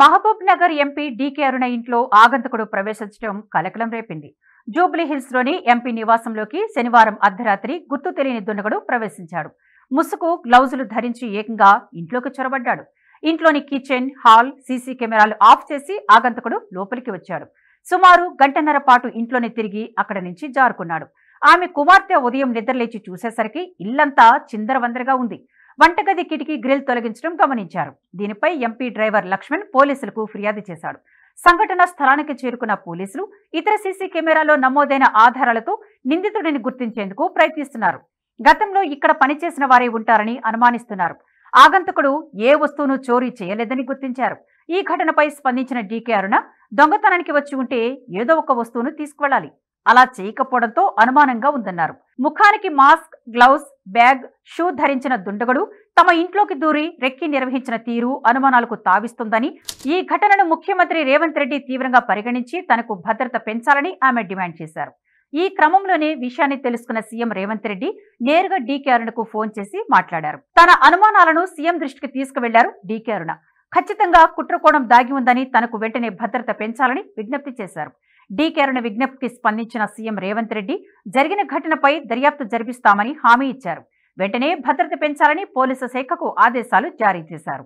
Mahabub Nagar MP DK అరుణ ఇంట్లో ఆగంతకుడు ప్రవేశించడం కలకలం రేపింది. జూబ్లీ హిల్స్ లోని ఎంపీ నివాసంలోకి శనివారం అర్ధరాత్రి గుర్తు తెలియని దుండగుడు ప్రవేశించాడు. ముసుగు, గ్లౌజులు ధరించి ఏకంగా ఇంట్లోకి చొరబడ్డాడు. ఇంట్లోని కిచెన్, హాల్ సీసీ కెమెరాలు ఆఫ్ చేసి ఆగంతకుడు లోపలికి వచ్చాడు. సుమారు గంటన్నర పాటు ఇంట్లోనే తిరిగి అక్కడి నుంచి జారుకున్నాడు. ఆమె కుమార్తె ఉదయం నిద్రలేచి చూసేసరికి ఇల్లంతా చిందరవందరగా ఉంది. వంటగది కిటికీ గ్రిల్ తొలగించడం గమనించారు. దీనిపై ఎంపీ డ్రైవర్ లక్ష్మణ్ పోలీసులకు ఫిర్యాదు చేశాడు. సంఘటన స్థలానికి చేరుకున్న పోలీసులు ఇతర సీసీ కెమెరాలో నమోదైన ఆధారాలతో నిందితుడిని గుర్తించేందుకు ప్రయత్నిస్తున్నారు. గతంలో ఇక్కడ పనిచేసిన వారే ఉంటారని అనుమానిస్తున్నారు. ఆగంతకుడు ఏ వస్తువును చోరీ చేయలేదని గుర్తించారు. ఈ ఘటనపై స్పందించిన డీకే అరుణ, దొంగతనానికి వచ్చి ఉంటే ఏదో ఒక వస్తువును తీసుకువెళ్లాలి, అలా చేయకపోవడంతో అనుమానంగా ఉందన్నారు. ముఖానికి మాస్క్, గ్లౌజ్, బ్యాగ్, షూ ధరించిన దుండగుడు తమ ఇంట్లోకి దూరి రెక్కి నిర్వహించిన తీరు అనుమానాలకు తావిస్తుందని, ఈ ఘటనను ముఖ్యమంత్రి రేవంత్ రెడ్డి తీవ్రంగా పరిగణించి తనకు భద్రత పెంచాలని ఆమె డిమాండ్ చేశారు. ఈ క్రమంలోనే విషయాన్ని తెలుసుకున్న సీఎం రేవంత్ రెడ్డి నేరుగా డీకే అరుణకు ఫోన్ చేసి మాట్లాడారు. తన అనుమానాలను సీఎం దృష్టికి తీసుకువెళ్లారు డీకే అరుణ. ఖచ్చితంగా కుట్రకోణం దాగి ఉందని, తనకు వెంటనే భద్రత పెంచాలని విజ్ఞప్తి చేశారు. డీకే అరుణ విజ్ఞప్తికి స్పందించిన సీఎం రేవంత్ రెడ్డి జరిగిన ఘటనపై దర్యాప్తు జరిపిస్తామని హామీ ఇచ్చారు. వెంటనే భద్రత పెంచాలని పోలీసు శాఖకు ఆదేశాలు జారీ చేశారు.